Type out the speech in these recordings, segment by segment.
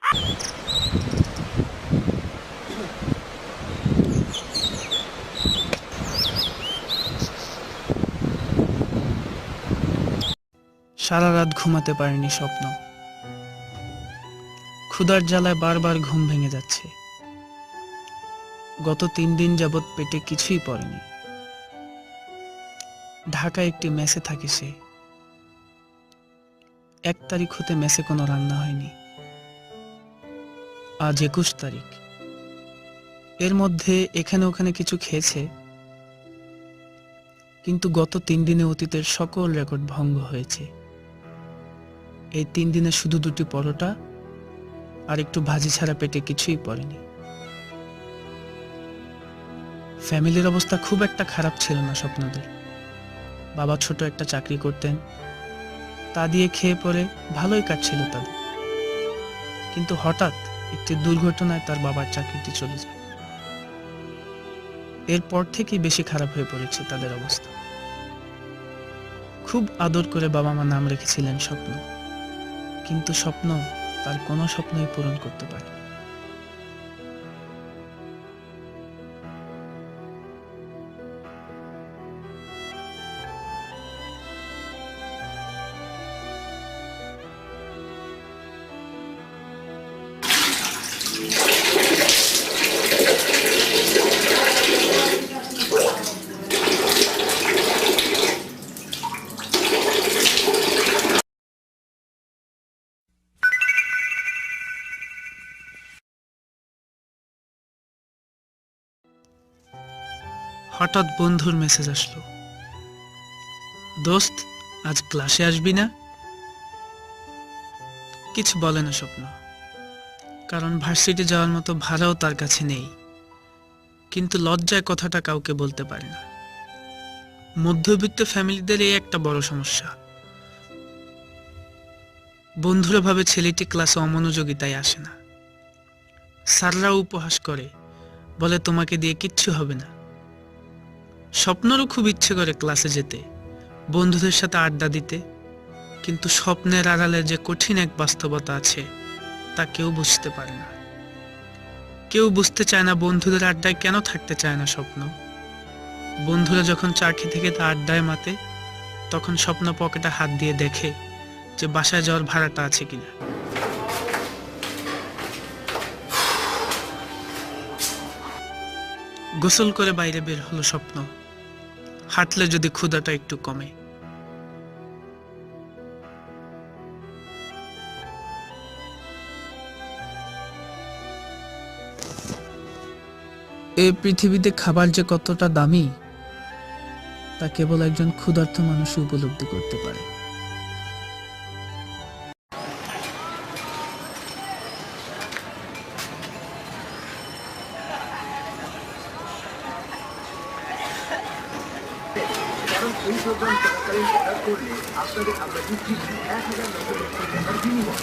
সারা রাত ঘুমাতে পারিনি স্বপ্ন, ক্ষুধার জ্বালায় বারবার ঘুম ভেঙে যাচ্ছে। গত 3 দিন যাবৎ পেটে কিছুই পড়েনি। ঢাকায় একটি মেসে থাকে সে। 1 তারিখ হতে মেসে কোনো রান্না হয়নি। আজ 21 তারিখ। এর মধ্যে এখানে ওখানে কিছু খেয়েছে, কিন্তু গত 3 দিনে অতীতের সকল রেকর্ড ভঙ্গ হয়েছে। এই 3 দিনে শুধু 2টি পরোটা আর একটু ভাজি ছাড়া পেটে কিছুই পড়েনি। ফ্যামিলির অবস্থা খুব একটা খারাপ ছিল না স্বপ্নদের। বাবা ছোট একটা চাকরি করতেন, তা দিয়ে খেয়ে পরে ভালোই কাটছিল তাদের। কিন্তু হঠাৎ একটি দুর্ঘটনায় তার বাবার চাকরিটি চলে যায়। এরপর থেকেই বেশি খারাপ হয়ে পড়েছে তাদের অবস্থা। খুব আদর করে বাবা মা নাম রেখেছিলেন স্বপ্ন, কিন্তু স্বপ্ন তার কোনো স্বপ্নই পূরণ করতে পারে। হঠাৎ বন্ধুর মেসেজ আসলো, দোস্ত আজ ক্লাসে আসবি না? কিছু বলে না স্বপ্ন, কারণ ভার্সিটি যাওয়ার মতো ভাড়াও তার কাছে নেই। কিন্তু লজ্জায় কথাটা কাউকে বলতে পারে না। মধ্যবিত্ত ফ্যামিলিদের এই একটা বড় সমস্যা। বন্ধুরা ভাবে ছেলেটি ক্লাসে অমনোযোগী, তাই আসে না। স্যাররাও উপহাস করে, বলে তোমাকে দিয়ে কিচ্ছু হবে না। স্বপ্নেরও খুব ইচ্ছে করে ক্লাসে যেতে, বন্ধুদের সাথে আড্ডা দিতে, কিন্তু স্বপ্নের আড়ালে যে কঠিন এক বাস্তবতা আছে তা কেউ বুঝতে পারে না। কেউ বুঝতে চায় না বন্ধুদের আড্ডায় কেন থাকতে চায় না স্বপ্ন। বন্ধুরা যখন চা খেতে খেতে আড্ডায় মাতে, তখন স্বপ্ন পকেটে হাত দিয়ে দেখে যে বাসায় যাওয়ার ভাড়াটা আছে কিনা। গোসল করে বাইরে বের হলো স্বপ্ন, হাঁটলে যদি ক্ষুধাটা একটু কমে। এই পৃথিবীতে খাবার যে কতটা দামি তা কেবল একজন ক্ষুধার্ত মানুষ উপলব্ধি করতে পারে। কারণ এই প্রোগ্রাম চলাকালীন অর্ডার করলে আপনাদের আমরা দিচ্ছি 1000 টাকার বিনিময়।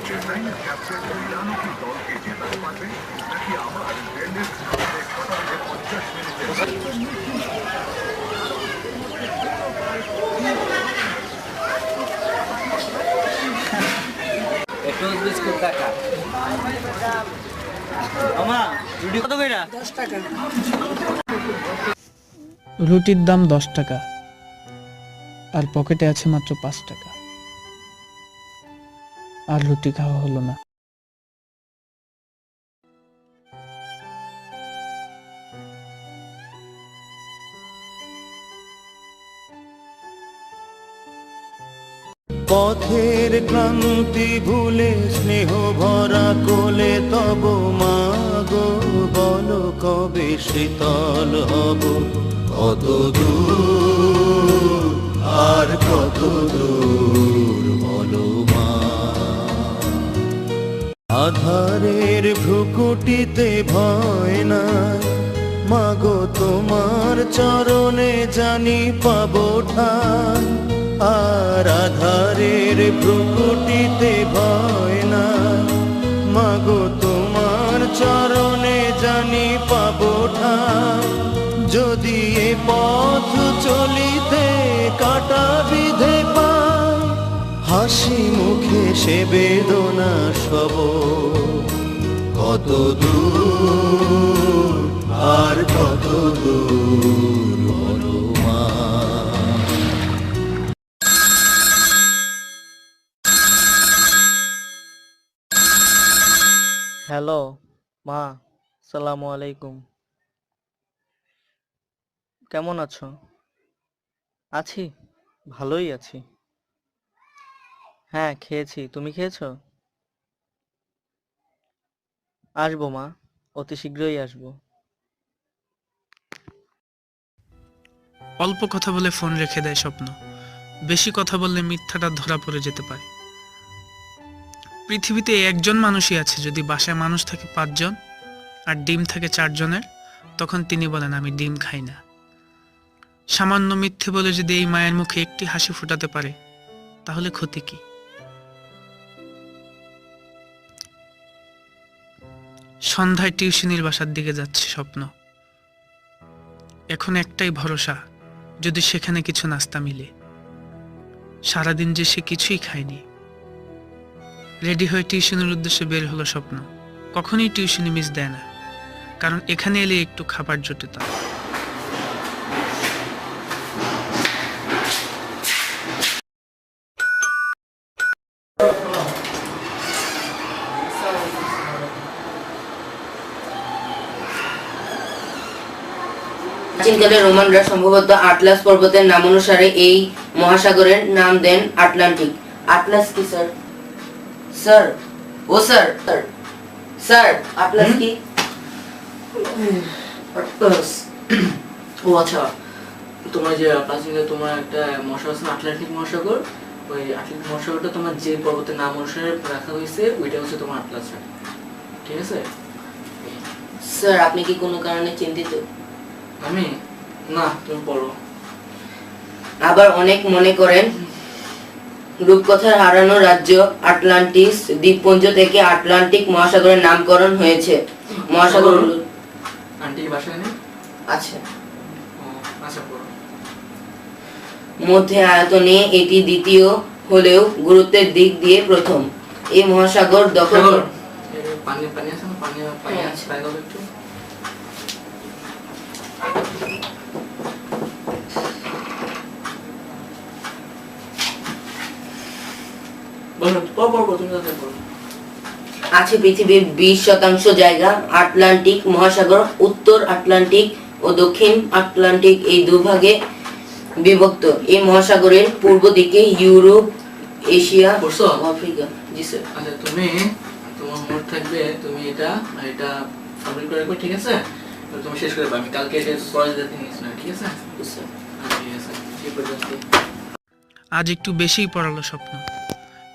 চেন্নাইয়ের ক্যাপ্টেন জানো কি দলকে জেতাতে পারবে নাকি আমার রেলের 50 মিনিটে বিস্কুট টাকা আমা রুটি কত কইরা? 10 টাকা। রুটির দাম 10 টাকা, আর পকেটে আছে মাত্র 5 টাকা। আর রুটি খাওয়া হলো না। পথের ক্লান্তি ভুলে স্নেহ ভরা কোলে তব মাগো বলো কবে শীতল হব, কত দূর আর কত দূর বলো মা। আধারের ভ্রুকুটিতে ভয় নাই মাগো তোমার চরণে জানি পাবো ঠাই। আর আধারের ভ্রুকুটিতে ভয় নাই মাগো তোমার চরণে পথ চলিতে কাটা বিধে পায়, হাসি মুখে সে বেদনা সব কত দূর আর কত দূর বলো মা। হ্যালো মা, আসসালামু আলাইকুম। কেমন আছো? আছি, ভালোই আছি। হ্যাঁ খেয়েছি, তুমি খেয়েছো? আসবো মা, অতি শীঘ্রই আসবো। অল্প কথা বলে ফোন রেখে দেয় স্বপ্ন। বেশি কথা বললে মিথ্যাটা ধরা পড়ে যেতে পারে। পৃথিবীতে একজন মানুষই আছে, যদি বাসায় মানুষ থাকে 5 জন আর ডিম থাকে 4 জনের, তখন তিনি বলেন আমি ডিম খাই না। সামান্য মিথ্যে বলে যদি এই মায়ের মুখে একটি হাসি ফোটাতে পারে, তাহলে ক্ষতি কি? সন্ধ্যায় টিউশনির বাসার দিকে যাচ্ছে স্বপ্ন। এখন একটাই ভরসা, যদি সেখানে কিছু নাস্তা মিলে। সারাদিন যে সে কিছুই খায়নি। রেডি হয়ে টিউশনের উদ্দেশ্যে বের হলো স্বপ্ন। কখনোই টিউশনি মিস দেয় না, কারণ এখানে এলে একটু খাবার জোটে তার। প্রাচীনকালে রোমানরা সম্ভবত আটলাস পর্বতের নামানুসারে এই মহাসাগরের নাম দেন আটলান্টিক। আটলাস কি স্যার? স্যার ও স্যার স্যার স্যার আটলাস কি? আটলাস, ও আচ্ছা, তোমার যে প্রাচীনকালে তোমার একটা মহাসাগর আছে আটলান্টিক মহাসাগর, ওই আটলান্টিক মহাসাগরটা তোমার যে পর্বতের নাম অনুসারে রাখা হয়েছে ওইটা হচ্ছে তোমার আটলাস। ঠিক আছে স্যার, আপনি কি কোনো কারণে চিন্তিত? আমি না, তুমি পড়ো। আবার অনেক মনে করেন রূপকথার হারানো রাজ্য আটলান্টিস দ্বীপপুঞ্জ থেকে আটলান্টিক মহাসাগরের নামকরণ হয়েছে। মহাসাগর আন্টি বাসায় নেই? আচ্ছা, আচ্ছা পড়ো। মধ্যে আয়তনে এটি দ্বিতীয় হলেও গুরুত্বের দিক দিয়ে প্রথম। এই মহাসাগর দখল পানি পানি আছে না? পানি পানি হ্যাঁ, আছে, পানি দাও একটু। বলো পড়ো, তুমি তাহলে পড়ো। আছে পৃথিবীর 20% জায়গা আটলান্টিক মহাসাগর। উত্তর আটলান্টিক ও দক্ষিণ আটলান্টিক এই দুভাগে বিভক্ত। এই মহাসাগরের পূর্ব দিকে ইউরোপ, এশিয়া ও পড়ছো? আফ্রিকা। জি স্যার। আচ্ছা তুমি, তোমার হোমওয়ার্ক থাকবে, তুমি এটা এটা সাবমিট করে রাখবে, ঠিক আছে? তো তুমি শেষ করে দাও, আমি কালকে এটা পড়া যেতে নিস না, ঠিক আছে? জি স্যার। ঠিক আছে, এই পর্যন্ত। আজ একটু বেশিই পড়ালো স্বপ্ন,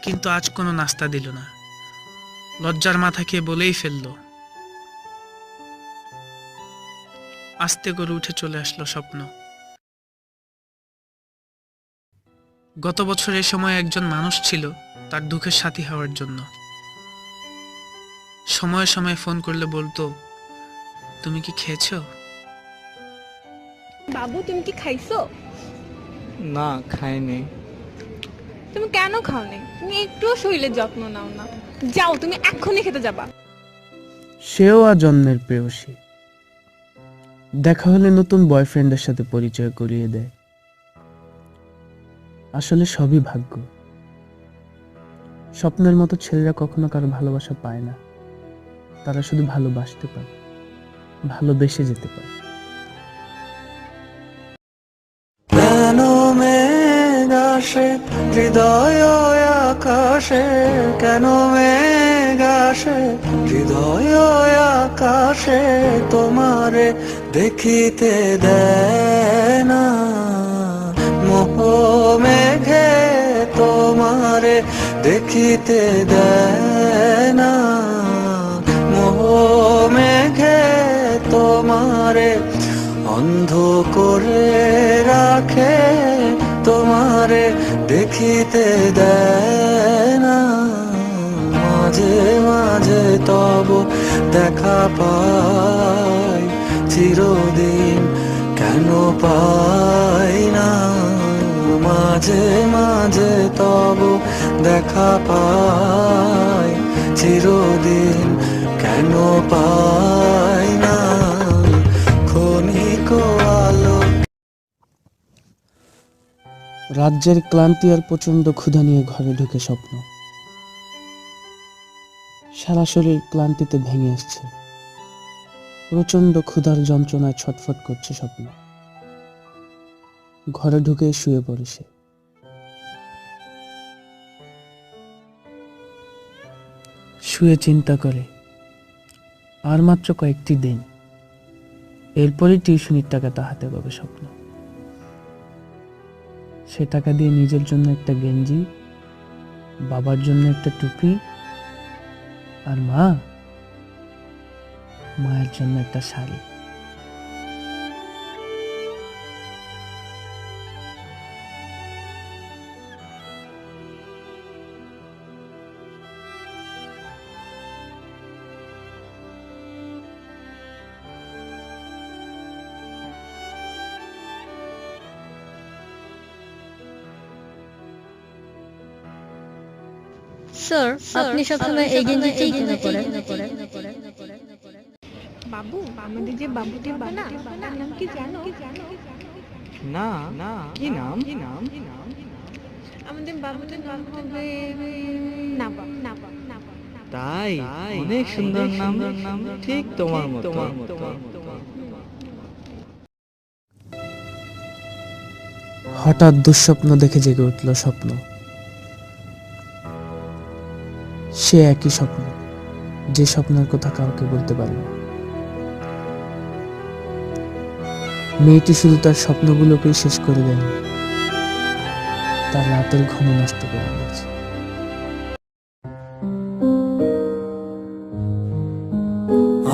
কিন্তু আজ কোনো নাস্তা দিল না। লজ্জার মাথা খেয়ে বলেই ফেললো। আস্তে করে উঠে চলে আসলো স্বপ্ন। গত বছর এ সময় একজন মানুষ ছিল তার দুঃখের সাথী হওয়ার জন্য। সময়ে সময়ে ফোন করলে বলতো, তুমি কি খেয়েছো? বাবু তুমি কি খাইছো? না খাইনি। তুমি কেন খাওনি? তুমি একটুও শরীরের যত্ন নাও না। যাও, তুমি এক্ষুনি খেতে যাবা। সেও আজ অন্যের প্রেয়সী। দেখা হলে নতুন বয়ফ্রেন্ডের সাথে পরিচয় করিয়ে দেয়। আসলে সবই ভাগ্য। স্বপ্নের মতো ছেলেরা কখনো কারো ভালোবাসা পায় না, তারা শুধু ভালোবাসতে পারে, ভালোবেসে যেতে পারে। কেন মেঘ আসে হৃদয় আকাশে, কেন মেঘ আসে হৃদয় আকাশে, তোমারে দেখিতে দেয় না মোহ মেঘে, তোমারে দেখিতে দেয় না মোহ মেঘে, তোমারে অন্ধ করে রাখে, তোমারে দেখিতে দেয় না। মাঝে মাঝে তব দেখা পাই চিরদিন কেন পাই না মাঝে মাঝে তব দেখা পাই চিরদিন কেন পাই না ক্ষণিক আলো। রাজ্যের ক্লান্তি আর প্রচন্ড ক্ষুধা নিয়ে ঘরে ঢুকে স্বপ্ন। সারা শরীর ক্লান্তিতে ভেঙে আসছে, প্রচন্ড ক্ষুধার যন্ত্রণায় ছটফট করছে স্বপ্ন। ঘরে ঢুকে শুয়ে পড়ে সে। শুয়ে চিন্তা করে আর মাত্র কয়েকটি দিন, এরপরই টিউশনির টাকাটা হাতে পাবে স্বপ্ন। সে টাকা দিয়ে নিজের জন্য একটা গেঞ্জি, বাবার জন্য একটা টুপি, আর মায়ের জন্য একটা শাড়ি। স্যার, আপনি সবসময় এই গেঞ্জিটাই কেন পরেন? বাবু, আমাদের যে বাবুটি হবে না, তার নাম কি জানো? না না, কি নাম? আমাদের বাবুটির নাম হবে নাবাব। তাই, অনেক সুন্দর নাম, ঠিক তোমার মতো। হঠাৎ দুঃস্বপ্ন দেখে জেগে উঠল স্বপ্ন। সে একই স্বপ্ন, যে স্বপ্নের কথা কাউকে বলতে পারে না। মেয়েটি শুধু তার স্বপ্নগুলোকেই শেষ করে দেয়নি, তার রাতের ঘুম নষ্ট করে দিয়েছে।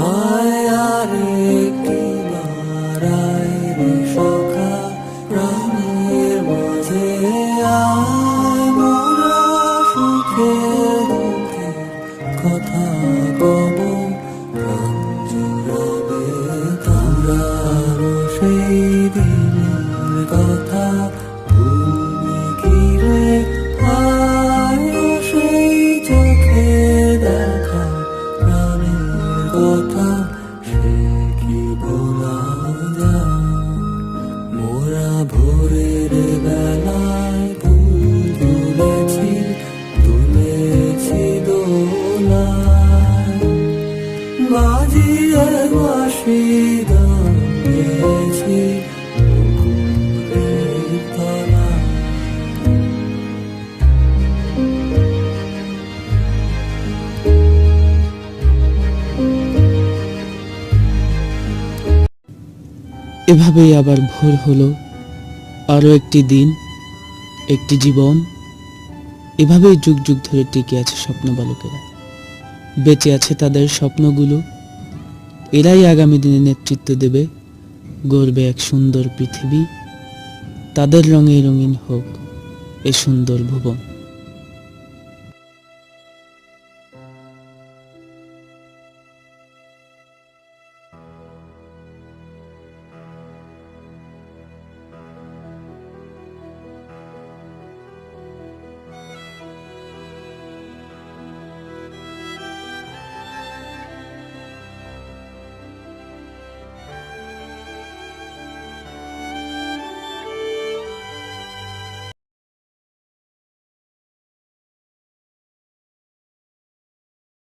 আয় আরে একটিবার আয় রে সখা প্রাণের মাঝে আয় মোরা সুখে দুঃখে কথা কব প্রাণ জুড়াবে তারারও সেই দিনের কথা ভুলবি কি রে আয় সেই চোখে দেখা প্রাণের কথা সে কি ভোলা যায় মোরা ভোরের বেলায় ফুল তুলেছি দোলায় বাজিয়ে বাঁশি গান গেয়েছি পুকুরের তলায়। এভাবেই আবার ভোর হলো, আরো একটি দিন, একটি জীবন। এভাবেই যুগ যুগ ধরে টিকে আছে স্বপ্ন বালকেরা। বেঁচে আছে তাদের স্বপ্নগুলো। এরাই আগামী দিনে নেতৃত্ব দেবে, গড়বে এক সুন্দর পৃথিবী। তাদের রঙে রঙিন হোক এ সুন্দর ভুবন।